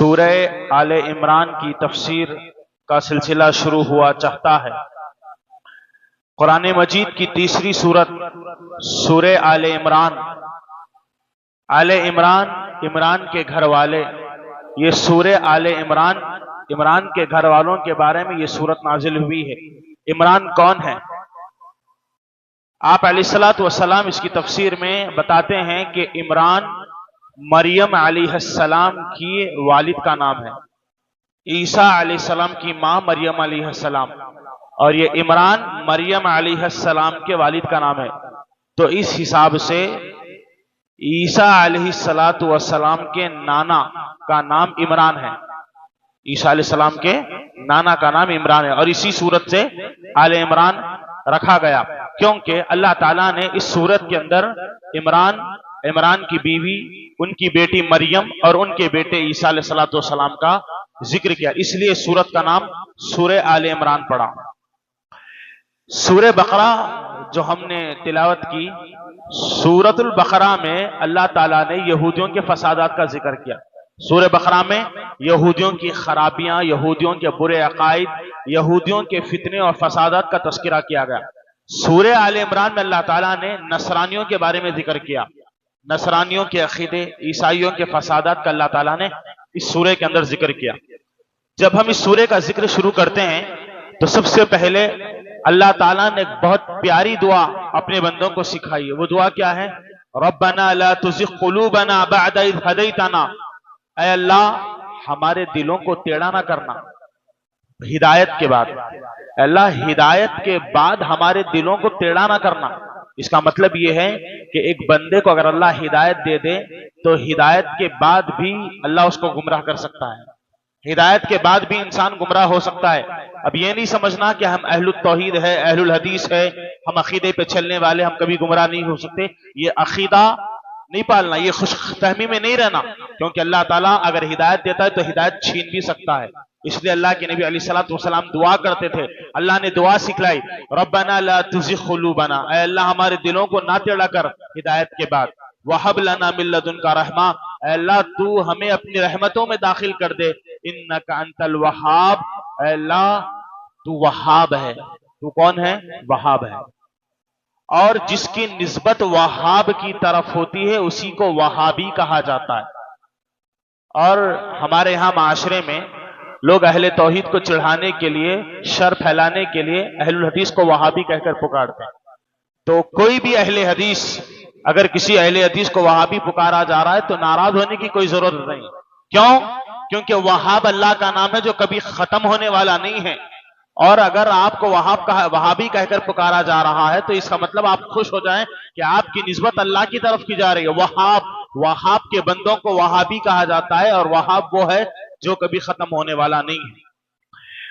سورہ آل عمران کی تفسیر کا سلسلہ شروع ہوا چاہتا ہے۔ قرآن مجید کی تیسری سورت سورہ آل عمران۔ آل عمران، عمران کے گھر والے، یہ سورہ آل عمران، عمران کے گھر والوں کے بارے میں یہ سورت نازل ہوئی ہے۔ عمران کون ہے؟ آپ علیہ السلام اس کی تفسیر میں بتاتے ہیں کہ عمران مریم علیہ السلام کی والد کا نام ہے، عیسیٰ علیہ السلام کی ماں مریم علیہ السلام، اور یہ عمران مریم علیہ السلام کے والد کا نام ہے۔ تو اس حساب سے عیسیٰ علیہ السلام کے نانا کا نام عمران ہے، عیسیٰ علیہ السلام کے نانا کا نام عمران ہے، اور اسی صورت سے آل عمران رکھا گیا، کیونکہ اللہ تعالیٰ نے اس صورت کے اندر عمران کی بیوی، ان کی بیٹی مریم اور ان کے بیٹے عیسیٰ علیہ السلام کا ذکر کیا، اس لیے سورت کا نام سورہ آل عمران پڑا۔ سورہ بقرہ جو ہم نے تلاوت کی، سورۃ البقرہ میں اللہ تعالیٰ نے یہودیوں کے فسادات کا ذکر کیا۔ سورہ بقرہ میں یہودیوں کی خرابیاں، یہودیوں کے برے عقائد، یہودیوں کے فتنے اور فسادات کا تذکرہ کیا گیا۔ سورہ آل عمران میں اللہ تعالیٰ نے نصرانیوں کے بارے میں ذکر کیا، نصرانیوں کے عقیدے، عیسائیوں کے فسادات کا اللہ تعالیٰ نے اس سورہ کے اندر ذکر کیا۔ جب ہم اس سورہ کا ذکر شروع کرتے ہیں تو سب سے پہلے اللہ تعالیٰ نے ایک بہت پیاری دعا اپنے بندوں کو سکھائی ہے۔ وہ دعا کیا ہے؟ ربنا لا تزغ قلوبنا بعد اذ ہدیتنا، اے اللہ ہمارے دلوں کو ٹیڑھا نہ کرنا ہدایت کے بعد، اے اللہ ہدایت کے بعد ہمارے دلوں کو ٹیڑھا نہ کرنا۔ اس کا مطلب یہ ہے کہ ایک بندے کو اگر اللہ ہدایت دے دے تو ہدایت کے بعد بھی اللہ اس کو گمراہ کر سکتا ہے، ہدایت کے بعد بھی انسان گمراہ ہو سکتا ہے۔ اب یہ نہیں سمجھنا کہ ہم اہل التوحید ہے، اہل الحدیث ہے، ہم عقیدے پہ چلنے والے، ہم کبھی گمراہ نہیں ہو سکتے، یہ عقیدہ نہیں پالنا، یہ خوش فہمی میں نہیں رہنا، کیونکہ اللہ تعالیٰ اگر ہدایت دیتا ہے تو ہدایت چھین بھی سکتا ہے۔ اس لیے اللہ کے نبی علیہ السلام دعا کرتے تھے، اللہ نے دعا سکھلائی، ربنا لا تزغ قلوبنا، اے اللہ ہمارے دلوں کو نہ ٹیڑھا کر ہدایت کے بعد، وہب لنا من لدنک رحمہ، اے اللہ تو ہمیں اپنی رحمتوں میں داخل کر دے، انک انت الوہاب، اے اللہ تو وہاب ہے۔ تو کون ہے؟ وہاب ہے، اور جس کی نسبت وہاب کی طرف ہوتی ہے اسی کو وہابی کہا جاتا ہے۔ اور ہمارے یہاں معاشرے میں لوگ اہل توحید کو چڑھانے کے لیے، شر پھیلانے کے لیے اہل الحدیث کو وہابی کہہ کر پکارتے ہیں۔ تو کوئی بھی اہل حدیث اگر کسی اہل حدیث کو وہابی پکارا جا رہا ہے تو ناراض ہونے کی کوئی ضرورت نہیں۔ کیوں؟ کیونکہ وہاب اللہ کا نام ہے جو کبھی ختم ہونے والا نہیں ہے، اور اگر آپ کو وہابی کہہ کر پکارا جا رہا ہے تو اس کا مطلب آپ خوش ہو جائیں کہ آپ کی نسبت اللہ کی طرف کی جا رہی ہے۔ وہاب کے بندوں کو وہابی کہا جاتا ہے، اور وہاب وہ ہے جو کبھی ختم ہونے والا نہیں ہے۔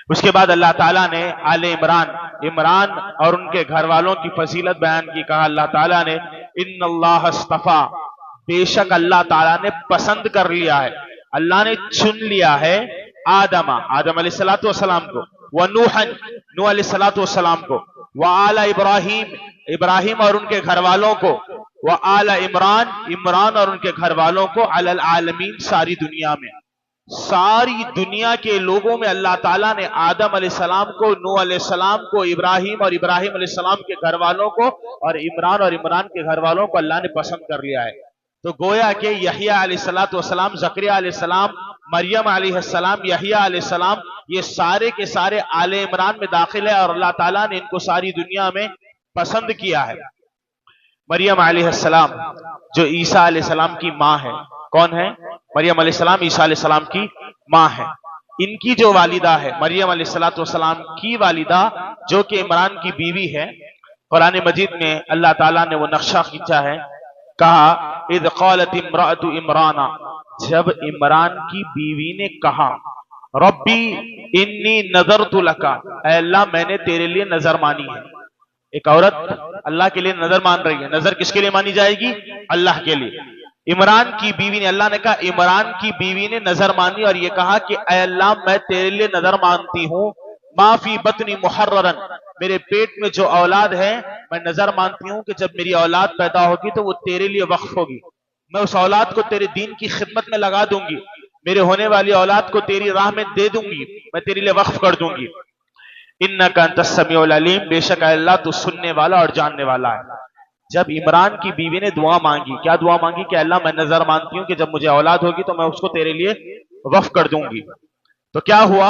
اس کے بعد اللہ تعالیٰ نے آل عمران اور ان کے گھر والوں کی فضیلت بیان کی، کہا اللہ تعالیٰ نے ان اللہ اصطفیٰ، بے شک اللہ تعالیٰ نے پسند کر لیا ہے، اللہ نے چن لیا ہے آدم علیہ السلام کو، ونوح علیہ السلام کو، وآل ابراہیم اور ان کے گھر والوں کو، وآل عمران اور ان کے گھر والوں کو، علی العالمین ساری دنیا میں، ساری دنیا کے لوگوں میں اللہ تعالیٰ نے آدم علیہ السلام کو، نوح علیہ السلام کو، ابراہیم اور ابراہیم علیہ السلام کے گھر والوں کو، اور عمران کے گھر والوں کو اللہ نے پسند کر لیا ہے۔ تو گویا کہ یحییٰ علیہ السلام، زکریا علیہ السلام، مریم علیہ السلام، یحییٰ علیہ السلام، یہ سارے کے سارے آل عمران میں داخل ہے، اور اللہ تعالیٰ نے ان کو ساری دنیا میں پسند کیا ہے۔ مریم علیہ السلام جو عیسیٰ علیہ السلام کی ماں ہے، کون ہے؟ مریم علیہ السلام عیسیٰ علیہ السلام کی ماں ہے۔ ان کی جو والدہ ہے، مریم علیہ السلام کی والدہ جو کہ عمران کی بیوی ہے، قرآن مجید میں اللہ تعالیٰ نے وہ نقشہ کھینچا ہے، کہا اذ قالت امرأۃ عمران، جب عمران کی بیوی نے کہا ربی انی نذرت لک، اے اللہ میں نے تیرے لیے نظر مانی ہے۔ ایک عورت اللہ کے لیے نظر مان رہی ہے، نظر کس کے لیے مانی جائے گی؟ اللہ کے لیے۔ عمران کی بیوی نے، اللہ نے کہا عمران کی بیوی نے نظر مانی اور یہ کہا کہ اے اللہ میں تیرے لیے نظر مانتی ہوں، ما فی بطنی محررن، میرے پیٹ میں جو اولاد ہے میں نظر مانتی ہوں کہ جب میری اولاد پیدا ہوگی تو وہ تیرے لیے وقف ہوگی، میں اس اولاد کو تیرے دین کی خدمت میں لگا دوں گی، میرے ہونے والی اولاد کو تیری راہ میں دے دوں گی، میں تیرے لیے وقف کر دوں گی۔ انک انت السمیع العلیم، بے شک اے اللہ تو سننے والا اور جاننے والا ہے۔ جب عمران کی بیوی نے دعا مانگی، کیا دعا مانگی؟ کہ اللہ میں نظر مانتی ہوں کہ جب مجھے اولاد ہوگی تو میں اس کو تیرے لیے وقف کر دوں گی۔ تو کیا ہوا؟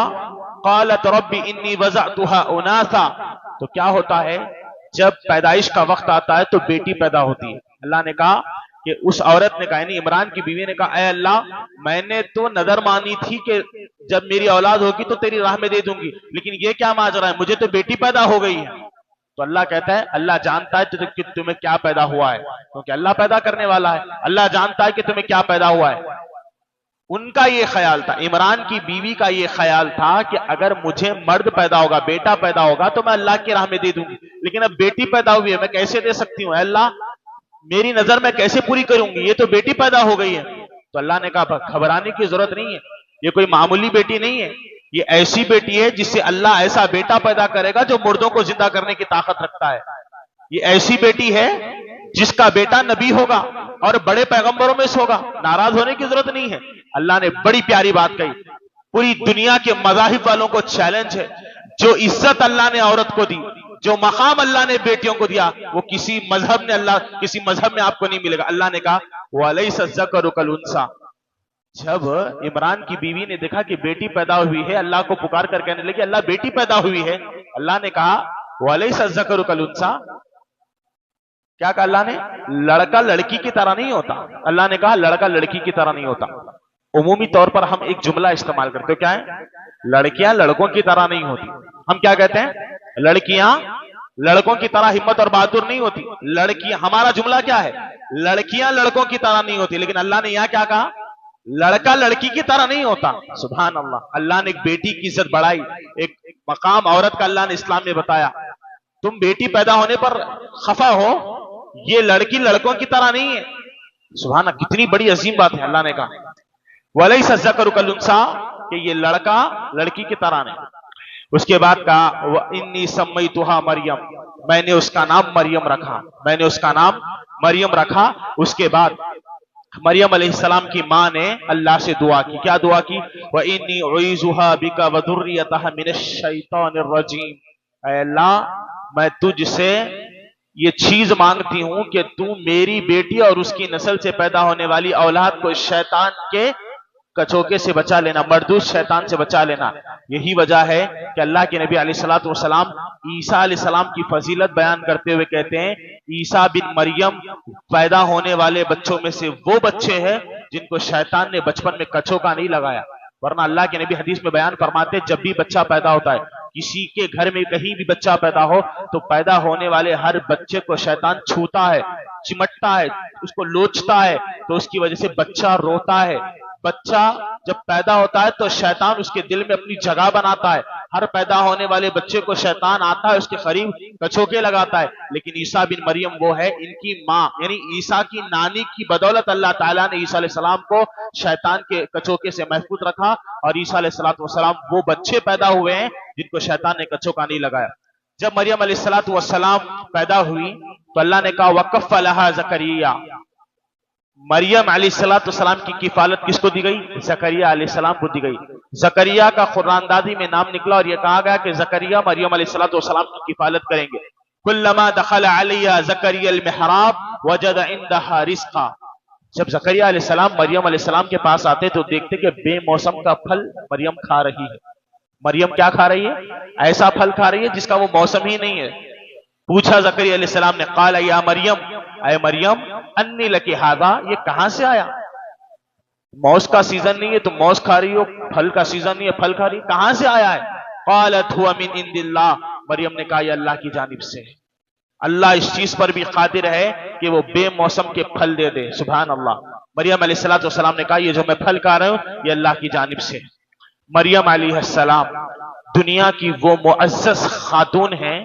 قالت رب انی وضعتها اناثا، تو کیا ہوتا ہے جب پیدائش کا وقت آتا ہے تو بیٹی پیدا ہوتی ہے؟ اللہ نے کہا کہ اس عورت نے کہا، یعنی عمران کی بیوی نے کہا، اے اللہ میں نے تو نظر مانی تھی کہ جب میری اولاد ہوگی تو تیری راہ میں دے دوں گی، لیکن یہ کیا ماجرا ہے، مجھے تو بیٹی پیدا ہو گئی ہے۔ تو اللہ کہتا ہے اللہ جانتا ہے کہ تمہیں کیا پیدا ہوا ہے، کیونکہ اللہ پیدا کرنے والا ہے، اللہ جانتا ہے کہ تمہیں کیا پیدا ہوا ہے۔ ان کا یہ خیال تھا، عمران کی بیوی کا یہ خیال تھا کہ اگر مجھے مرد پیدا ہوگا، بیٹا پیدا ہوگا تو میں اللہ کی راہ میں دے دوں گی، لیکن اب بیٹی پیدا ہوئی ہے، میں کیسے دے سکتی ہوں؟ اے اللہ میری نظر میں کیسے پوری کروں گی، یہ تو بیٹی پیدا ہو گئی ہے۔ تو اللہ نے کہا گھبرانے کی ضرورت نہیں ہے، یہ کوئی معمولی بیٹی نہیں ہے، یہ ایسی بیٹی ہے جس سے اللہ ایسا بیٹا پیدا کرے گا جو مردوں کو زندہ کرنے کی طاقت رکھتا ہے۔ یہ ایسی بیٹی ہے جس کا بیٹا نبی ہوگا اور بڑے پیغمبروں میں سے ہوگا، ناراض ہونے کی ضرورت نہیں ہے۔ اللہ نے بڑی پیاری بات کہی، پوری دنیا کے مذاہب والوں کو چیلنج ہے، جو عزت اللہ نے عورت کو دی، جو مقام اللہ نے بیٹیوں کو دیا، وہ کسی مذہب میں آپ کو نہیں ملے گا۔ اللہ نے کہا وَلَيْسَ الذَّكَرُ كَالْأُنثَىٰ۔ جب عمران کی بیوی نے دیکھا کہ بیٹی پیدا ہوئی ہے، اللہ کو پکار کر کہنے لگی اللہ بیٹی پیدا ہوئی ہے، اللہ نے کہا وَلَيْسَ الذَّكَرُ كَالْأُنثَىٰ۔ کیا کہا اللہ نے؟ لڑکا لڑکی کی طرح نہیں ہوتا۔ اللہ نے کہا لڑکا لڑکی کی طرح نہیں ہوتا۔ عمومی طور پر ہم ایک جملہ استعمال کرتے ہیں، کیا ہے؟ لڑکیاں لڑکوں کی طرح نہیں ہوتی۔ ہم کیا کہتے ہیں؟ لڑکیاں لڑکوں کی طرح ہمت اور بہادر نہیں ہوتی۔ لڑکیاں، ہمارا جملہ کیا ہے؟ لڑکیاں لڑکوں کی طرح نہیں ہوتی، لیکن اللہ نے یہاں کیا کہا؟ لڑکا لڑکی کی طرح نہیں ہوتا۔ سبحان اللہ، اللہ نے ایک بیٹی کی عزت بڑھائی، ایک مقام عورت کا اللہ نے اسلام میں بتایا۔ تم بیٹی پیدا ہونے پر خفا ہو، یہ لڑکی لڑکوں کی طرح نہیں ہے۔ سبحان اللہ، کتنی بڑی عظیم بات ہے۔ اللہ نے کہا وَلَيْسَ الذَّكَرُ كَالْأُنثَىٰ، کہ یہ لڑکا لڑکی کی طرح نہیں۔ اس کے بعد کہا وَإِنِّي سَمَّيْتُهَا مَرْيَمَ، میں نے اس کا نام مریم رکھا، میں نے اس کا نام مریم رکھا۔ اس کے بعد مریم علیہ السلام کی ماں نے اللہ سے دعا کی، کیا دعا کی؟ وَإِنِّي أُعِيذُهَا بِكَ وَذُرِّيَّتَهَا مِنَ الشَّيْطَانِ الرَّجِيمِ، اے اللہ میں تجھ سے یہ چیز مانگتی ہوں کہ تو میری بیٹی اور اس کی نسل سے پیدا ہونے والی اولاد کو شیطان کے کچوکے سے بچا لینا، مردود شیطان سے بچا لینا۔ یہی وجہ ہے کہ اللہ کے نبی علیہ الصلوۃ والسلام عیسیٰ علیہ السلام کی فضیلت بیان کرتے ہوئے کہتے ہیں عیسیٰ بن مریم پیدا ہونے والے بچوں میں سے وہ بچے ہیں جن کو شیطان نے بچپن میں کچوکا نہیں لگایا، ورنہ اللہ کے نبی حدیث میں بیان فرماتے جب بھی بچہ پیدا ہوتا ہے، کسی کے گھر میں کہیں بھی بچہ پیدا ہو تو پیدا ہونے والے ہر بچے کو شیطان چھوتا ہے، چمٹتا ہے، اس کو لوچتا ہے، تو اس کی وجہ سے بچہ روتا ہے۔ بچہ جب پیدا ہوتا ہے تو شیطان اس کے دل میں اپنی جگہ بناتا ہے، ہر پیدا ہونے والے بچے کو شیطان آتا ہے، اس کے قریب کچوکے لگاتا ہے، لیکن عیسیٰ بن مریم وہ ہے، ان کی ماں یعنی عیسیٰ کی نانی کی بدولت اللہ تعالیٰ نے عیسیٰ علیہ السلام کو شیطان کے کچوکے سے محفوظ رکھا، اور عیسیٰ علیہ السلام وہ بچے پیدا ہوئے ہیں جن کو شیطان نے کچوکا نہیں لگایا۔ جب مریم علیہ السلام پیدا ہوئی تو اللہ نے کہا وَكَفَّلَهَا زَكَرِيَّا، مریم علیہ السلام کی کفالت کس کو دی گئی؟ زکریا علیہ السلام کو دی گئی۔ زکریا کا قرآن میں نام نکلا اور یہ کہا گیا کہ زکریا مریم علیہ السلام کی کفالت کریں گے۔ کلما دخل علیہ زکریا المحراب وجد عندها رزقا، جب زکریا علیہ السلام مریم علیہ السلام کے پاس آتے تو دیکھتے کہ بے موسم کا پھل مریم کھا رہی ہے۔ مریم کیا کھا رہی ہے؟ ایسا پھل کھا رہی ہے جس کا وہ موسم ہی نہیں ہے۔ پوچھا زکریا علیہ السلام نے، قال یا مریم، اے مریم، انی لکی ھذا، یہ کہاں سے آیا؟ موز کا سیزن نہیں ہے تو موز کھا رہی ہو، پھل کا سیزن نہیں ہے پھل کھا رہی، کہاں سے آیا ہے؟ قالت هو من عند اللہ، مریم نے کہا یہ اللہ کی جانب سے ہے۔ اللہ اس چیز پر بھی قادر ہے کہ وہ بے موسم کے پھل دے دے، سبحان اللہ۔ مریم علیہ السلام نے کہا یہ جو میں پھل کھا رہا ہوں یہ اللہ کی جانب سے۔ مریم علیہ السلام دنیا کی وہ معزز خاتون ہیں،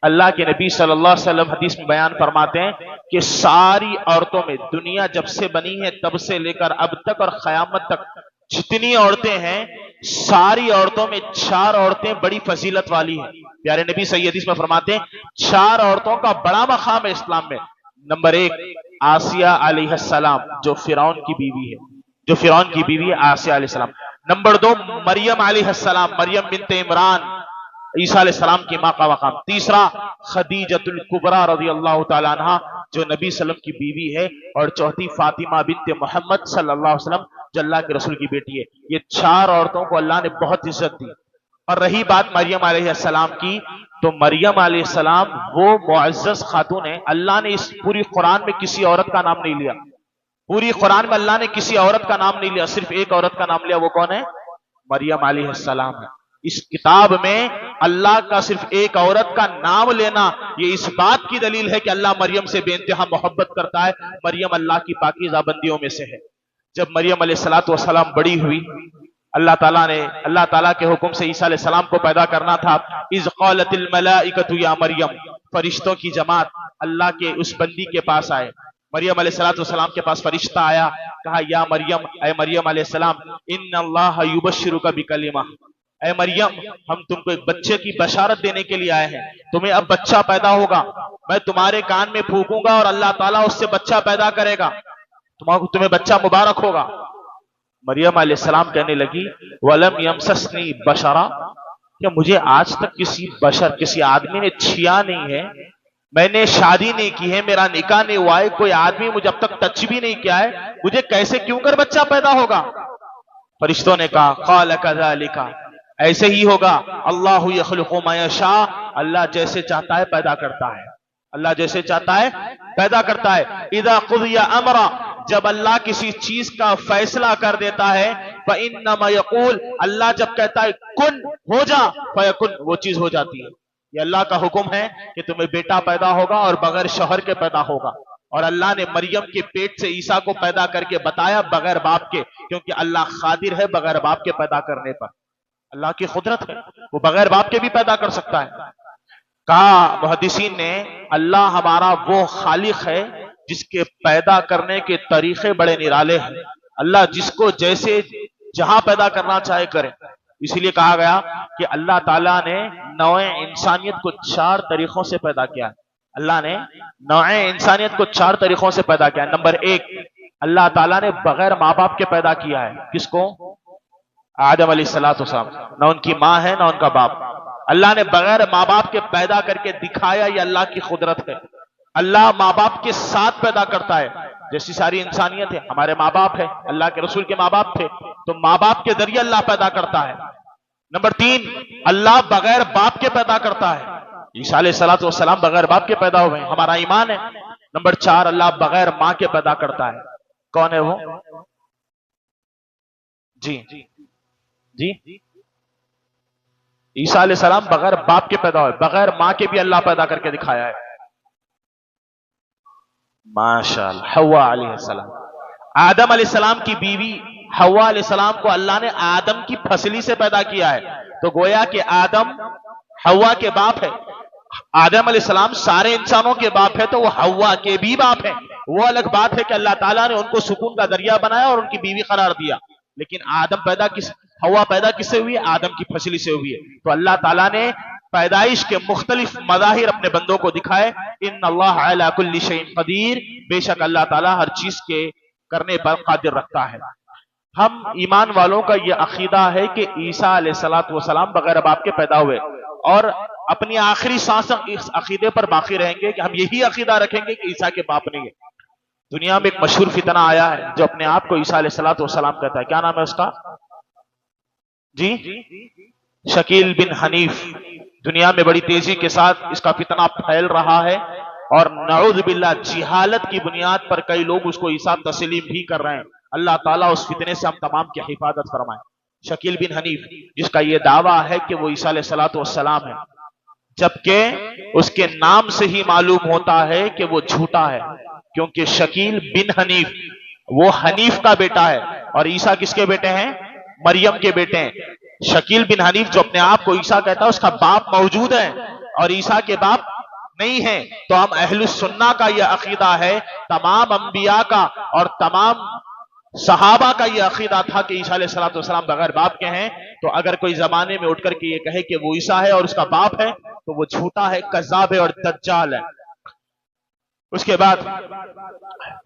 اللہ کے نبی صلی اللہ علیہ وسلم حدیث میں بیان فرماتے ہیں کہ ساری عورتوں میں، دنیا جب سے بنی ہے تب سے لے کر اب تک اور قیامت تک جتنی عورتیں ہیں، ساری عورتوں میں 4 عورتیں بڑی فضیلت والی ہیں۔ پیارے نبی صحیح حدیث میں فرماتے ہیں 4 عورتوں کا بڑا مقام ہے اسلام میں۔ نمبر 1 آسیہ علیہ السلام جو فرعون کی بیوی ہے، جو فرعون کی بیوی ہے آسیہ علیہ السلام. نمبر 2 مریم علیہ السلام، مریم بنت عمران عیسیٰ علیہ السلام کی ماں کا مقام. تیسرا خدیجۃ الکبریٰ رضی اللہ تعالی عنہا جو نبی صلی اللہ علیہ وسلم کی بیوی ہے. اور چوتھی فاطمہ بنت محمد صلی اللہ علیہ وسلم جو اللہ کے رسول کی بیٹی ہے. یہ 4 عورتوں کو اللہ نے بہت عزت دی. اور رہی بات مریم علیہ السلام کی، تو مریم علیہ السلام وہ معزز خاتون ہے. اللہ نے اس پوری قرآن میں کسی عورت کا نام نہیں لیا. پوری قرآن میں اللہ نے کسی عورت کا نام نہیں لیا، صرف ایک عورت کا نام لیا. وہ کون ہے؟ مریم علیہ السلام ہے. اس کتاب میں اللہ کا صرف ایک عورت کا نام لینا یہ اس بات کی دلیل ہے کہ اللہ مریم سے بے انتہا محبت کرتا ہے. مریم اللہ کی پاکیزہ بندیوں میں سے ہے. جب مریم علیہ السلام بڑی ہوئی، اللہ تعالیٰ کے حکم سے عیسیٰ علیہ السلام کو پیدا کرنا تھا. اذ قالت الملائکۃ یا مریم، فرشتوں کی جماعت اللہ کے اس بندی کے پاس آئے. مریم علیہ السلام کے پاس فرشتہ آیا، کہا یا مریم، اے مریم علیہ السلام، ان اللہ یبشرک بکلمہ، اے مریم ہم تم کو ایک بچے کی بشارت دینے کے لیے آئے ہیں. تمہیں اب بچہ پیدا ہوگا، میں تمہارے کان میں پھونکوں گا اور اللہ تعالیٰ اس سے بچہ پیدا کرے گا، تمہیں بچہ مبارک ہوگا. مریم علیہ السلام کہنے لگی وَلَمْ يَمْسَسْنِي بَشَرًا، کہ مجھے آج تک کسی آدمی نے چھیا نہیں ہے، میں نے شادی نہیں کی ہے، میرا نکاح نہیں ہوا ہے، کوئی آدمی مجھے اب تک ٹچ بھی نہیں کیا ہے، مجھے کیسے کیوں کر بچہ پیدا ہوگا؟ فرشتوں نے کہا قَالَ كَذَلِكَ، ایسے ہی ہوگا. اللہ یخلق ما یشاء، اللہ جیسے چاہتا ہے پیدا کرتا ہے. اللہ جیسے چاہتا ہے پیدا کرتا ہے. اذا قضی امرا، جب اللہ کسی چیز کا فیصلہ کر دیتا ہے، فانما یقول، اللہ جب کہتا ہے کن ہو جا، فیکن، وہ چیز ہو جاتی ہے. یہ اللہ کا حکم ہے کہ تمہیں بیٹا پیدا ہوگا اور بغیر شوہر کے پیدا ہوگا. اور اللہ نے مریم کے پیٹ سے عیسیٰ کو پیدا کر کے بتایا بغیر باپ کے، کیونکہ اللہ قادر ہے بغیر باپ کے پیدا کرنے پر. اللہ کی قدرت ہے، وہ بغیر باپ کے بھی پیدا کر سکتا ہے. کہا محدثین نے اللہ ہمارا وہ خالق ہے جس کے پیدا کرنے کے طریقے بڑے نرالے ہیں. اللہ جس کو جیسے جہاں پیدا کرنا چاہے کرے. اسی لیے کہا گیا کہ اللہ تعالیٰ نے نوع انسانیت کو 4 طریقوں سے پیدا کیا ہے. اللہ نے نوع انسانیت کو 4 طریقوں سے پیدا کیا ہے. نمبر 1، اللہ تعالیٰ نے بغیر ماں باپ کے پیدا کیا ہے. کس کو؟ آدم علیہ السلام. نہ ان کی ماں ہے نہ ان کا باپ. اللہ نے بغیر ماں باپ کے پیدا کر کے دکھایا، یہ اللہ کی قدرت ہے. اللہ ماں باپ کے ساتھ پیدا کرتا ہے. جیسی ساری انسانیت ہے، ہمارے ماں باپ ہے، اللہ کے رسول کے ماں باپ تھے، تو ماں باپ کے ذریعے اللہ پیدا کرتا ہے. نمبر 3، اللہ بغیر باپ کے پیدا کرتا ہے. عیسیٰ علیہ السلام بغیر باپ کے پیدا ہوئے ہیں، ہمارا ایمان ہے. نمبر 4، اللہ بغیر ماں کے پیدا کرتا ہے. کون ہے وہ؟ جی عیسیٰ علیہ السلام بغیر باپ کے پیدا ہوئے، بغیر ماں کے بھی اللہ پیدا کر کے دکھایا ہے. ماشاءاللہ. حوا علیہ السلام، آدم علیہ السلام کی بیوی حوا علیہ السلام کو اللہ نے آدم کی پھسلی سے پیدا کیا ہے. تو گویا کہ آدم حوا کے باپ ہے. آدم علیہ السلام سارے انسانوں کے باپ ہے، تو وہ حوا کے بھی باپ ہے. وہ الگ بات ہے کہ اللہ تعالیٰ نے ان کو سکون کا ذریعہ بنایا اور ان کی بیوی قرار دیا. لیکن حوا پیدا کس سے ہوئی ہے؟ آدم کی پھسلی سے ہوئی ہے. تو اللہ تعالیٰ نے پیدائش کے مختلف مظاہر اپنے بندوں کو دکھائے. ان اللہ علی کل شیء قدیر، بے شک اللہ تعالیٰ ہر چیز کے کرنے پر قادر رکھتا ہے. ہم ایمان والوں کا یہ عقیدہ ہے کہ عیسیٰ علیہ السلام بغیر باپ کے پیدا ہوئے، اور اپنی آخری سانس اس عقیدے پر باقی رہیں گے کہ ہم یہی عقیدہ رکھیں گے کہ عیسیٰ کے باپ نہیں ہے. دنیا میں ایک مشہور فتنہ آیا ہے جو اپنے آپ کو عیسیٰ علیہ السلام کہتا ہے. کیا نام ہے اس کا؟ جی شکیل بن حنیف. دنیا میں بڑی تیزی کے ساتھ اس کا فتنہ پھیل رہا ہے، اور نعوذ باللہ جہالت کی بنیاد پر کئی لوگ اس کو عیسیٰ تسلیم بھی کر رہے ہیں. اللہ تعالیٰ اس فتنے سے ہم تمام کی حفاظت فرمائے. شکیل بن حنیف جس کا یہ دعویٰ ہے کہ وہ عیسیٰ علیہ السلام ہے، جبکہ اس کے نام سے ہی معلوم ہوتا ہے کہ وہ جھوٹا ہے. کیونکہ شکیل بن حنیف وہ حنیف کا بیٹا ہے، اور عیسیٰ کس کے بیٹے ہیں؟ مریم کے بیٹے ہیں. شکیل بن حنیف جو اپنے آپ کو عیسیٰ کہتا ہے، اس کا باپ موجود ہے اور عیسیٰ کے باپ نہیں ہیں. تو ہم اہل السنہ کا یہ عقیدہ ہے، تمام انبیاء کا اور تمام صحابہ کا یہ عقیدہ تھا کہ عیسیٰ علیہ السلام بغیر باپ کے ہیں. تو اگر کوئی زمانے میں اٹھ کر کے یہ کہے کہ وہ عیسیٰ ہے اور اس کا باپ ہے، تو وہ جھوٹا ہے، کذاب ہے اور دجال ہے. اس کے بعد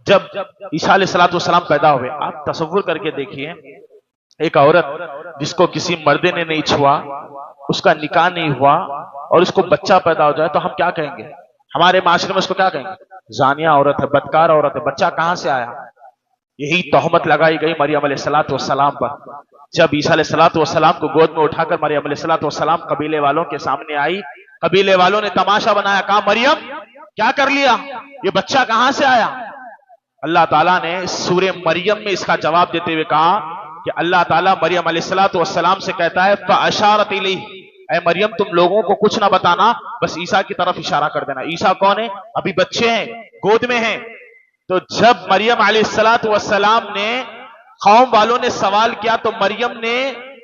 جب عیسیٰ علیہ السلام پیدا ہوئے، آپ تصور کر کے دیکھیے، ایک عورت جس کو کسی مرد نے نہیں چھوا، اس کا نکاح نہیں ہوا، اور اس کو بچہ پیدا ہو جائے تو ہم کیا کہیں گے؟ ہمارے معاشرے میں اس کو کیا کہیں گے؟ زانیہ عورت ہے، بدکار عورت ہے، بچہ کہاں سے آیا؟ یہی تہمت لگائی گئی مریم علیہ السلام پر۔ جب عیسیٰ علیہ السلام کو گود میں اٹھا کر مریم علیہ السلام قبیلے والوں کے سامنے آئی، قبیلے والوں نے تماشا بنایا، کہا مریم کیا کر لیا، یہ بچہ کہاں سے آیا؟ اللہ تعالیٰ نے سورہ مریم میں اس کا جواب دیتے ہوئے کہا کہ اللہ تعالیٰ مریم علیہ السلام سے کہتا ہے فَأَشَارَتْ إِلَيْهِ، اے مریم تم لوگوں کو کچھ نہ بتانا، بس عیسیٰ کی طرف اشارہ کر دینا۔ عیسیٰ کون ہے؟ ابھی بچے ہیں، گود میں ہیں۔ تو جب مریم علیہ السلام نے، قوم والوں نے سوال کیا تو مریم نے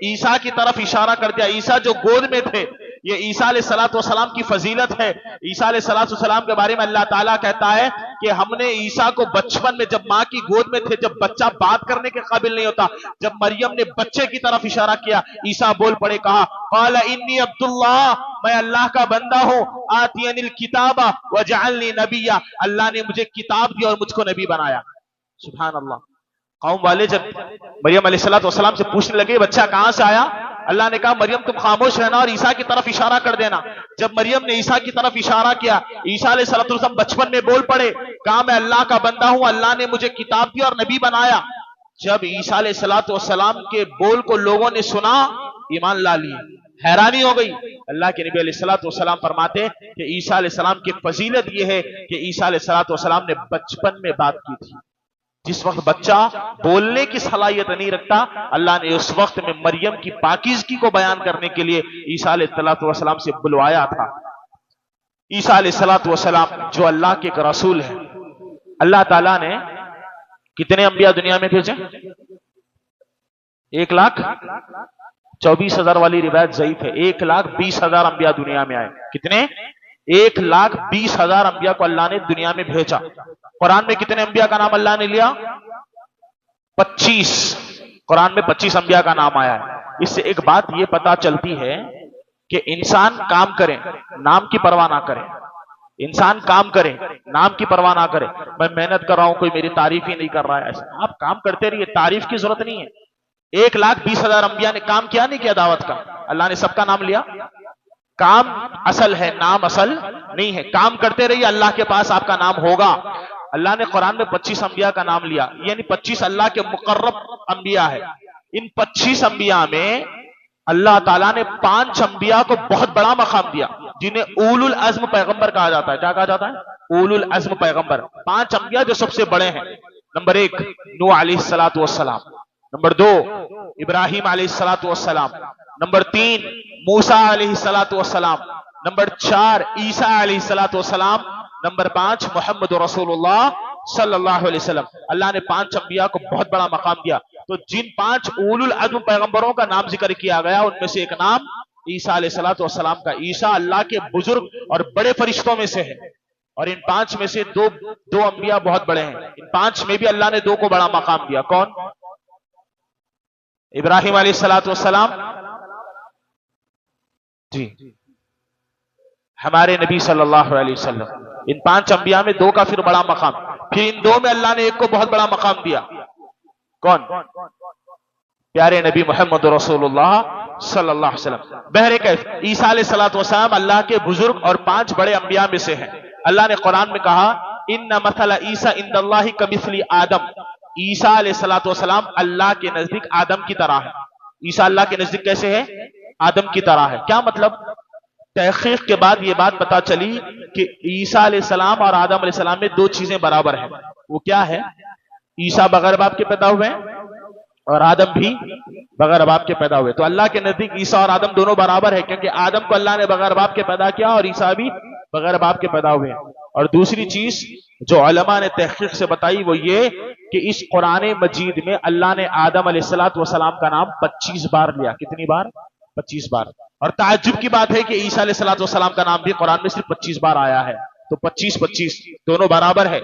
عیسیٰ کی طرف اشارہ کر دیا۔ عیسیٰ جو گود میں تھے، یہ عیسیٰ علیہ السلام کی فضیلت ہے۔ عیسیٰ علیہ السلام کے بارے میں اللہ تعالیٰ کہتا ہے کہ ہم نے عیسیٰ کو بچپن میں، جب ماں کی گود میں تھے، جب بچہ بات کرنے کے قابل نہیں ہوتا، جب مریم نے بچے کی طرف اشارہ کیا، عیسیٰ بول پڑے، کہا قال انی عبد اللہ، میں اللہ کا بندہ ہوں، آتینی الکتاب وجعلنی نبیا، اللہ نے مجھے کتاب دی اور مجھ کو نبی بنایا۔ سبحان اللہ۔ قوم والے جب مریم علیہ السلام سے پوچھنے لگے بچہ کہاں سے آیا، اللہ نے کہا مریم تم خاموش رہنا اور عیسیٰ کی طرف اشارہ کر دینا۔ جب مریم نے عیسیٰ کی طرف اشارہ کیا، عیسیٰ علیہ السلام بچپن میں بول پڑے، کہا میں اللہ کا بندہ ہوں، اللہ نے مجھے کتاب دی اور نبی بنایا۔ جب عیسیٰ علیہ السلام کے بول کو لوگوں نے سنا، ایمان لا لیے، حیرانی ہو گئی۔ اللہ کے نبی علیہ السلام فرماتے کہ عیسیٰ علیہ السلام کی فضیلت یہ ہے کہ عیسیٰ علیہ السلام نے بچپن میں بات کی تھی۔ جس وقت بچہ بولنے کی صلاحیت نہیں رکھتا، اللہ نے اس وقت میں مریم کی پاکیزگی کو بیان کرنے کے لیے عیسیٰ علیہ السلام سے بلوایا تھا۔ عیسیٰ علیہ السلام جو اللہ کے ایک رسول ہے، اللہ تعالیٰ نے کتنے انبیاء دنیا میں بھیجے؟ 1,24,000 والی روایت ضعیف ہے، 1,20,000 انبیاء دنیا میں آئے۔ کتنے؟ 1,20,000 انبیاء کو اللہ نے دنیا میں بھیجا۔ قرآن میں کتنے انبیاء کا نام اللہ نے لیا؟ 25۔ قرآن میں 25 انبیاء کا نام آیا ہے۔ اس سے ایک بات یہ پتا چلتی ہے کہ انسان کام کرے، نام کی پرواہ نہ کرے۔ انسان کام کرے، نام کی پرواہ نہ کرے۔ میں محنت کر رہا ہوں، کوئی میری تعریف ہی نہیں کر رہا ہے، ایسا آپ کام کرتے رہیے، تعریف کی ضرورت نہیں ہے۔ 1,20,000 انبیاء نے کام کیا نہیں کیا دعوت کا؟ اللہ نے سب کا نام لیا۔ کام اصل ہے، نام اصل نہیں ہے۔ کام کرتے رہیے، اللہ کے پاس آپ کا نام ہوگا۔ اللہ نے قرآن میں 25 انبیاء کا نام لیا، یعنی 25 اللہ کے مقرب انبیاء ہے۔ ان 25 انبیاء میں اللہ تعالیٰ نے 5 انبیاء کو بہت بڑا مقام دیا، جنہیں اولو العزم پیغمبر کہا جاتا ہے۔ کیا کہا جاتا ہے؟ اولو العزم پیغمبر۔ 5 انبیاء جو سب سے بڑے ہیں۔ نمبر 1 نوح علیہ السلام، نمبر 2 ابراہیم علیہ السلام، نمبر 3 موسیٰ علیہ السلام، نمبر 4 عیسیٰ علیہ السلام، نمبر 5 محمد رسول اللہ صلی اللہ علیہ وسلم۔ اللہ نے 5 انبیاء کو بہت بڑا مقام دیا۔ تو جن 5 اولو العزم پیغمبروں کا نام ذکر کیا گیا، ان میں سے ایک نام عیسیٰ علیہ السلام کا۔ عیسیٰ اللہ کے بزرگ اور بڑے فرشتوں میں سے ہے، اور ان 5 میں سے دو انبیاء بہت بڑے ہیں۔ ان 5 میں بھی اللہ نے 2 کو بڑا مقام دیا۔ کون؟ ابراہیم علیہ السلام، جی ہمارے نبی صلی اللہ علیہ وسلم۔ ان 5 انبیاء میں 2 کا پھر بڑا مقام، پھر ان 2 میں اللہ نے ایک کو بہت بڑا مقام دیا۔ کون؟ پیارے نبی محمد رسول اللہ صلی اللہ علیہ وسلم۔ بہرکیف عیسیٰ علیہ السلام اللہ کے بزرگ اور 5 بڑے انبیاء میں سے ہیں۔ اللہ نے قرآن میں کہا ان مثل عیسیٰ عند اللہ کمثل آدم، عیسیٰ علیہ السلام اللہ کے نزدیک آدم کی طرح ہے۔ عیسیٰ اللہ کے نزدیک کیسے ہے؟ آدم کی طرح ہے۔ کیا مطلب؟ تحقیق کے بعد یہ بات پتا چلی کہ عیسیٰ علیہ السلام اور آدم علیہ السلام میں 2 چیزیں برابر ہیں۔ وہ کیا ہے؟ عیسیٰ بغیر باپ کے پیدا ہوئے ہیں اور آدم بھی بغیر باپ کے پیدا ہوئے۔ تو اللہ کے نزدیک عیسیٰ اور آدم دونوں برابر ہے، کیونکہ آدم کو اللہ نے بغیر باپ کے پیدا کیا اور عیسیٰ بھی بغیر باپ کے پیدا ہوئے ہیں۔ اور دوسری چیز جو علماء نے تحقیق سے بتائی وہ یہ کہ اس قرآن مجید میں اللہ نے آدم علیہ السلام کا نام 25 بار لیا۔ کتنی بار؟ 25 بار۔ اور تعجب کی بات ہے کہ عیسیٰ علیہ السلام کا نام بھی قرآن میں صرف 25 بار آیا ہے۔ تو 25 دونوں برابر ہے۔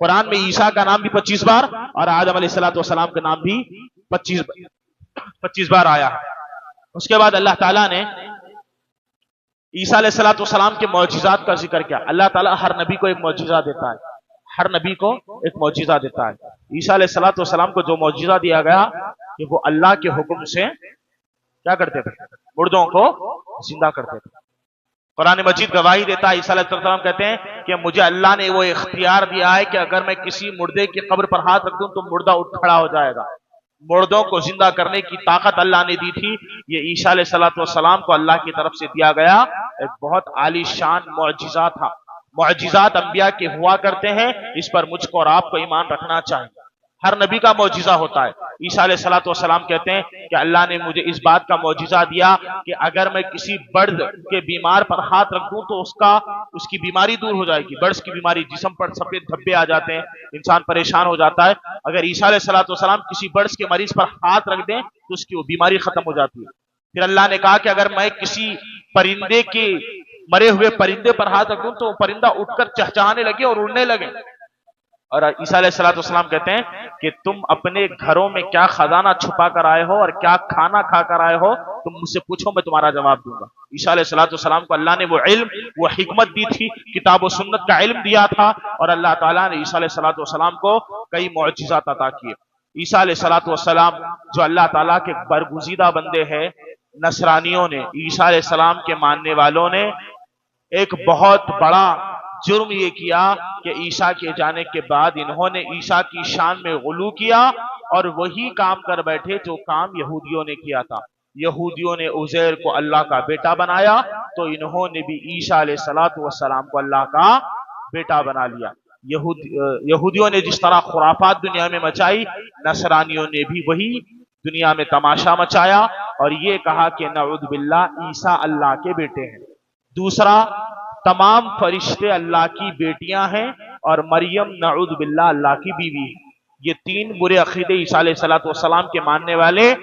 قرآن میں عیسیٰ کا نام بھی 25 بار اور آدم علیہ السلام کا نام بھی 25 بار آیا ہے۔ اس کے بعد اللہ تعالیٰ نے عیسیٰ علیہ السلام کے معجزات کا ذکر کیا۔ اللہ تعالیٰ ہر نبی کو ایک معجزہ دیتا ہے۔ ہر نبی کو ایک معجزہ دیتا ہے۔ عیسیٰ علیہ السلام کو جو معجزہ دیا گیا کہ وہ اللہ کے حکم سے کیا کرتے تھے؟ مردوں کو زندہ کرتے تھے۔ قرآن مجید گواہی دیتا ہے، عیسیٰ علیہ السلام کہتے ہیں کہ مجھے اللہ نے وہ اختیار دیا ہے کہ اگر میں کسی مردے کی قبر پر ہاتھ رکھ دوں تو مردہ اٹھ کھڑا ہو جائے گا۔ مردوں کو زندہ کرنے کی طاقت اللہ نے دی تھی، یہ عیسیٰ علیہ السلام کو اللہ کی طرف سے دیا گیا ایک بہت عالی شان معجزہ تھا۔ معجزات انبیاء کے ہوا کرتے ہیں، اس پر مجھ کو اور آپ کو ایمان رکھنا چاہیے۔ ہر نبی کا معجزہ ہوتا ہے۔ عیسیٰ علیہ السلام کہتے ہیں کہ اللہ نے مجھے اس بات کا معجزہ دیا کہ اگر میں کسی برد کے بیمار پر ہاتھ رکھ دوں تو اس کی بیماری دور ہو جائے گی۔ برڈز کی بیماری، جسم پر سفید دھبے آ جاتے ہیں، انسان پریشان ہو جاتا ہے، اگر عیسیٰ علیہ السلام کسی برڈز کے مریض پر ہاتھ رکھ دیں تو اس کی وہ بیماری ختم ہو جاتی ہے۔ پھر اللہ نے کہا کہ اگر میں کسی پرندے کے مرے ہوئے پرندے پر ہاتھ رکھ دوں تو وہ پرندہ اٹھ کر چہچہانے لگے اور اڑنے لگے۔ اور عیسیٰ علیہ السلام کہتے ہیں کہ تم اپنے گھروں میں کیا خزانہ چھپا کر آئے ہو اور کیا کھانا کھا کر آئے ہو، تم مجھ سے پوچھو، میں تمہارا جواب دوں گا۔ عیسیٰ علیہ السلام کو اللہ نے وہ علم، وہ حکمت دی تھی، کتاب و سنت کا علم دیا تھا، اور اللہ تعالیٰ نے عیسیٰ علیہ السلام کو کئی معجزات عطا کیے۔ عیسیٰ علیہ السلام جو اللہ تعالیٰ کے برگزیدہ بندے ہیں، نصرانیوں نے، عیسیٰ علیہ السلام کے ماننے والوں نے ایک بہت بڑا جرم یہ کیا کہ عیسیٰ کے جانے کے بعد انہوں نے عیسیٰ کی شان میں غلو کیا اور وہی کام کر بیٹھے جو کام یہودیوں نے کیا تھا۔ یہودیوں نے عزیر کو اللہ کا بیٹا بنایا تو انہوں نے بھی عیسیٰ علیہ السلام کو اللہ کا بیٹا بنا لیا۔ یہودیوں نے جس طرح خرافات دنیا میں مچائی، نصرانیوں نے بھی وہی دنیا میں تماشا مچایا اور یہ کہا کہ نعوذ باللہ عیسیٰ اللہ کے بیٹے ہیں۔ دوسرا، تمام فرشتے اللہ کی بیٹیاں ہیں اور مریم نعوذ باللہ اللہ کی بیوی ہے۔ یہ تین برے عقیدے عیسیٰ علیہ السلام کے ماننے والے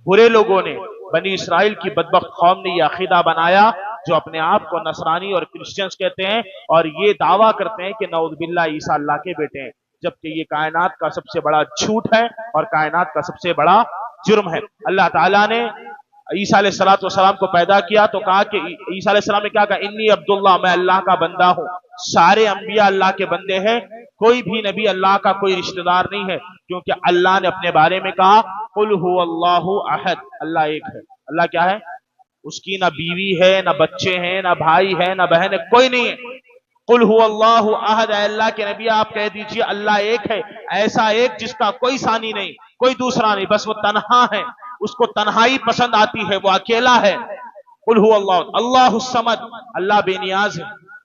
برے لوگوں نے، بنی اسرائیل کی بدبخت قوم نے یہ عقیدہ بنایا، جو اپنے آپ کو نصرانی اور کرسچنز کہتے ہیں اور یہ دعویٰ کرتے ہیں کہ نعوذ باللہ عیسیٰ اللہ کے بیٹے ہیں، جبکہ یہ کائنات کا سب سے بڑا جھوٹ ہے اور کائنات کا سب سے بڑا جرم ہے۔ اللہ تعالیٰ نے عیسیٰ علیہ السلام کو پیدا کیا تو کہا کہ عیسیٰ علیہ السلام نے کیا کہا، انی عبداللہ، میں اللہ کا بندہ ہوں۔ سارے انبیاء اللہ کے بندے ہیں، کوئی بھی نبی اللہ کا کوئی رشتہ دار نہیں ہے، کیونکہ اللہ نے اپنے بارے میں کہا قل هو اللہ احد، اللہ ایک ہے۔ اللہ کیا ہے؟ اس کی نہ بیوی ہے، نہ بچے ہیں، نہ بھائی ہے، نہ بہن ہے، کوئی نہیں ہے۔ قل هو اللہ احد، اے اللہ کے نبی آپ کہہ دیجئے اللہ ایک ہے، ایسا ایک جس کا کوئی ثانی نہیں، کوئی دوسرا نہیں، بس وہ تنہا ہے، اس کو تنہائی پسند آتی ہے، وہ اکیلا ہے۔ قل هو اللہ، اللہ الصمد، اللہ بے نیاز ہے،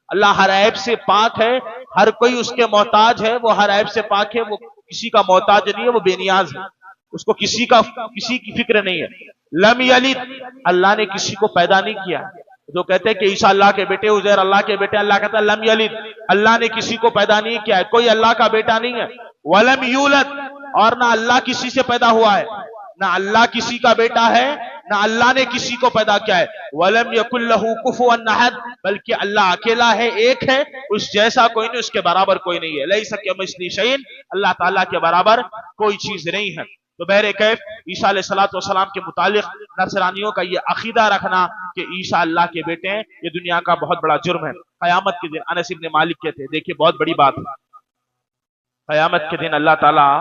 اللہ ہر عیب سے پاک ہے، ہر کوئی اس کے محتاج ہے، وہ ہر عیب سے پاک ہے، وہ کسی کا محتاج نہیں ہے، وہ بے نیاز ہے، اس کو کسی کی فکر نہیں ہے۔ لم یلد، اللہ نے کسی کو پیدا نہیں کیا۔ جو کہتے ہیں کہ عیسیٰ اللہ کے بیٹے، عزیر اللہ کے بیٹے، اللہ کہتا ہے لم یلد، اللہ نے کسی کو پیدا نہیں کیا ہے، کوئی اللہ کا بیٹا نہیں ہے۔ ولم یولد، اور نہ اللہ کسی سے پیدا ہوا ہے، نہ اللہ کسی کا بیٹا ہے، نہ اللہ نے کسی کو پیدا کیا ہے۔ وَلَمْ يَكُنْ لَهُ كُفُوًا أَحَدٌ، بلکہ اللہ اکیلا ہے، ایک ہے، اس جیسا کوئی نہیں، اس کے برابر کوئی نہیں ہے۔ لَيْسَ كَمِثْلِهِ شَيْءٌ، اللہ تعالیٰ کے برابر کوئی چیز نہیں ہے۔ تو بہرکیف عیسیٰ علیہ السلام کے متعلق نصرانیوں کا یہ عقیدہ رکھنا کہ عیسیٰ اللہ کے بیٹے ہیں، یہ دنیا کا بہت بڑا جرم ہے۔ قیامت کے دن انس بن مالک کہتے ہیں، دیکھیے بہت بڑی بات ہے، قیامت کے دن اللہ تعالیٰ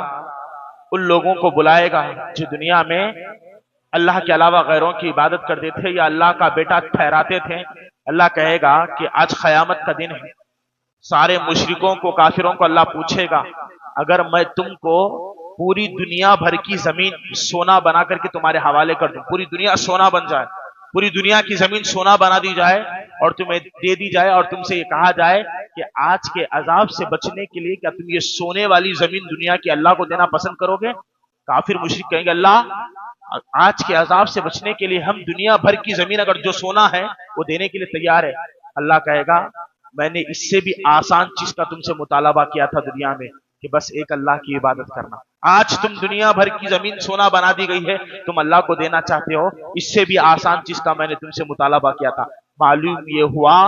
ان لوگوں کو بلائے گا جو دنیا میں اللہ کے علاوہ غیروں کی عبادت کرتے تھے یا اللہ کا بیٹا ٹھہراتے تھے۔ اللہ کہے گا کہ آج قیامت کا دن ہے، سارے مشرکوں کو، کافروں کو اللہ پوچھے گا اگر میں تم کو پوری دنیا بھر کی زمین سونا بنا کر کے تمہارے حوالے کر دوں، پوری دنیا سونا بن جائے، پوری دنیا کی زمین سونا بنا دی جائے اور تمہیں دے دی جائے اور تم سے یہ کہا جائے کہ آج کے عذاب سے بچنے کے لیے کیا تم یہ سونے والی زمین دنیا کی اللہ کو دینا پسند کرو گے؟ کافر مشرک کہیں گے اللہ آج کے عذاب سے بچنے کے لیے ہم دنیا بھر کی زمین اگر جو سونا ہے وہ دینے کے لیے تیار ہے۔ اللہ کہے گا میں نے اس سے بھی آسان چیز کا تم سے مطالبہ کیا تھا دنیا میں، کہ بس ایک اللہ کی عبادت کرنا۔ آج تم دنیا بھر کی زمین سونا بنا دی گئی ہے، تم اللہ کو دینا چاہتے ہو، اس سے بھی آسان چیز کا میں نے تم سے مطالبہ کیا تھا۔ معلوم یہ ہوا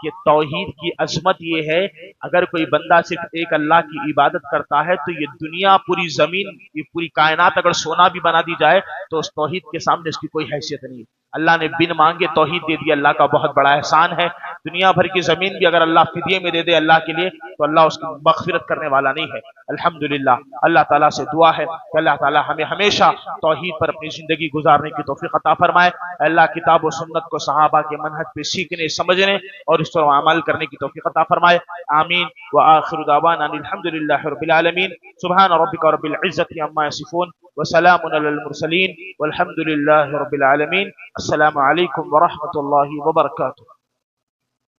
کہ توحید کی عظمت یہ ہے، اگر کوئی بندہ صرف ایک اللہ کی عبادت کرتا ہے تو یہ دنیا، پوری زمین، یہ پوری کائنات اگر سونا بھی بنا دی جائے تو اس توحید کے سامنے اس کی کوئی حیثیت نہیں ہے۔ اللہ نے بن مانگے توحید دے دیا، اللہ کا بہت بڑا احسان ہے۔ دنیا بھر کی زمین بھی اگر اللہ فدیے میں دے دے اللہ کے لیے تو اللہ اس کی مغفرت کرنے والا نہیں ہے۔ الحمدللہ، اللہ تعالیٰ سے دعا ہے کہ اللہ تعالیٰ ہمیں ہمیشہ توحید پر اپنی زندگی گزارنے کی توفیق عطا فرمائے۔ اللہ کتاب و سنت کو صحابہ کے منہج پہ سیکھنے، سمجھنے اور اس پر عمل کرنے کی توفیق عطا فرمائے۔ آمین۔ وآخر دعوانا ان الحمدللہ رب العالمین۔ سبحان ربک رب العزت عما یصفون وسلام علی المرسلین والحمد للہ رب العالمین۔ السلام علیکم ورحمۃ اللہ وبرکاتہ۔